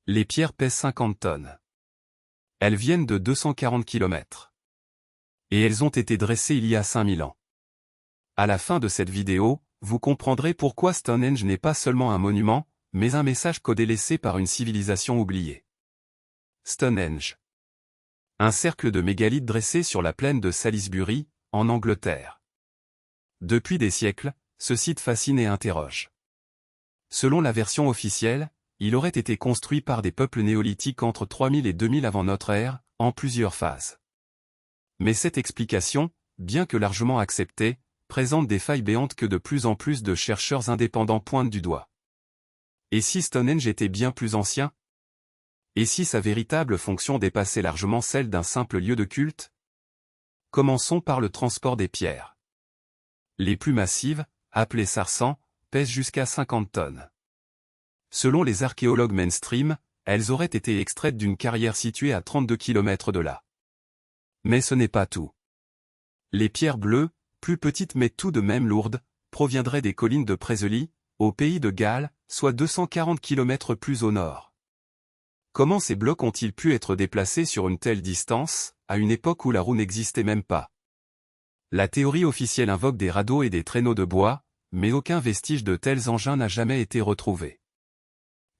Les pierres pèsent 50 tonnes. Elles viennent de 240 km. Et elles ont été dressées il y a 5000 ans. À la fin de cette vidéo, vous comprendrez pourquoi Stonehenge n'est pas seulement un monument, mais un message codé laissé par une civilisation oubliée. Stonehenge. Un cercle de mégalithes dressé sur la plaine de Salisbury, en Angleterre. Depuis des siècles, ce site fascine et interroge. Selon la version officielle, il aurait été construit par des peuples néolithiques entre 3000 et 2000 avant notre ère, en plusieurs phases. Mais cette explication, bien que largement acceptée, présente des failles béantes que de plus en plus de chercheurs indépendants pointent du doigt. Et si Stonehenge était bien plus ancien? Et si sa véritable fonction dépassait largement celle d'un simple lieu de culte? Commençons par le transport des pierres. Les plus massives, appelées sarcents, pèsent jusqu'à 50 tonnes. Selon les archéologues mainstream, elles auraient été extraites d'une carrière située à 32 km de là. Mais ce n'est pas tout. Les pierres bleues, plus petites mais tout de même lourdes, proviendraient des collines de Presely, au pays de Galles, soit 240 km plus au nord. Comment ces blocs ont-ils pu être déplacés sur une telle distance, à une époque où la roue n'existait même pas? La théorie officielle invoque des radeaux et des traîneaux de bois, mais aucun vestige de tels engins n'a jamais été retrouvé.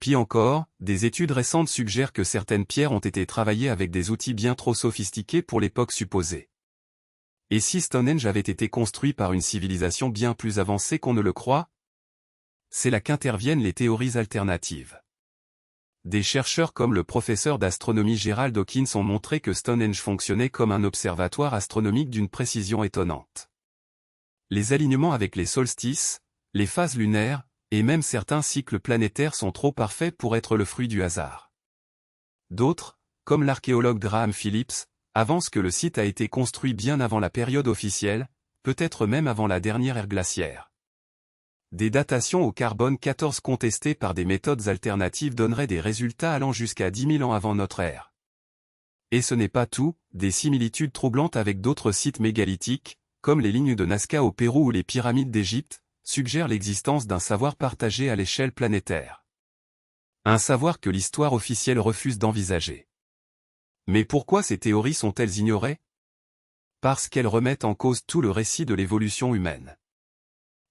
Pis encore, des études récentes suggèrent que certaines pierres ont été travaillées avec des outils bien trop sophistiqués pour l'époque supposée. Et si Stonehenge avait été construit par une civilisation bien plus avancée qu'on ne le croit? C'est là qu'interviennent les théories alternatives. Des chercheurs comme le professeur d'astronomie Gerald Hawkins ont montré que Stonehenge fonctionnait comme un observatoire astronomique d'une précision étonnante. Les alignements avec les solstices, les phases lunaires, et même certains cycles planétaires sont trop parfaits pour être le fruit du hasard. D'autres, comme l'archéologue Graham Phillips, avancent que le site a été construit bien avant la période officielle, peut-être même avant la dernière ère glaciaire. Des datations au carbone 14 contestées par des méthodes alternatives donneraient des résultats allant jusqu'à 10 000 ans avant notre ère. Et ce n'est pas tout, des similitudes troublantes avec d'autres sites mégalithiques, comme les lignes de Nazca au Pérou ou les pyramides d'Égypte, suggèrent l'existence d'un savoir partagé à l'échelle planétaire. Un savoir que l'histoire officielle refuse d'envisager. Mais pourquoi ces théories sont-elles ignorées? Parce qu'elles remettent en cause tout le récit de l'évolution humaine.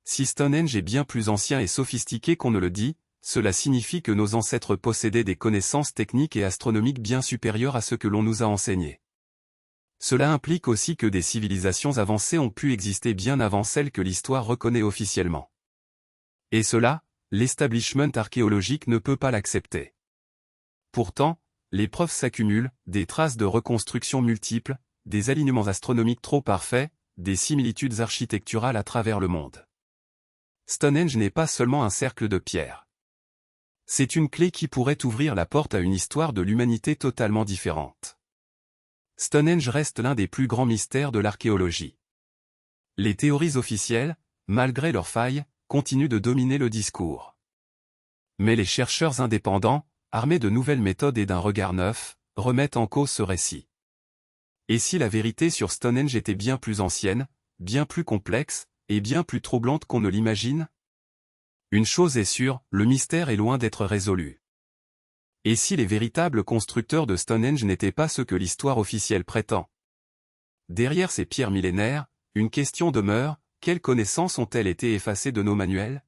Si Stonehenge est bien plus ancien et sophistiqué qu'on ne le dit, cela signifie que nos ancêtres possédaient des connaissances techniques et astronomiques bien supérieures à ce que l'on nous a enseigné. Cela implique aussi que des civilisations avancées ont pu exister bien avant celles que l'histoire reconnaît officiellement. Et cela, l'establishment archéologique ne peut pas l'accepter. Pourtant, les preuves s'accumulent, des traces de reconstruction multiples, des alignements astronomiques trop parfaits, des similitudes architecturales à travers le monde. Stonehenge n'est pas seulement un cercle de pierre. C'est une clé qui pourrait ouvrir la porte à une histoire de l'humanité totalement différente. Stonehenge reste l'un des plus grands mystères de l'archéologie. Les théories officielles, malgré leurs failles, continuent de dominer le discours. Mais les chercheurs indépendants, armés de nouvelles méthodes et d'un regard neuf, remettent en cause ce récit. Et si la vérité sur Stonehenge était bien plus ancienne, bien plus complexe, et bien plus troublante qu'on ne l'imagine? Une chose est sûre, le mystère est loin d'être résolu. Et si les véritables constructeurs de Stonehenge n'étaient pas ceux que l'histoire officielle prétend? Derrière ces pierres millénaires, une question demeure, quelles connaissances ont-elles été effacées de nos manuels?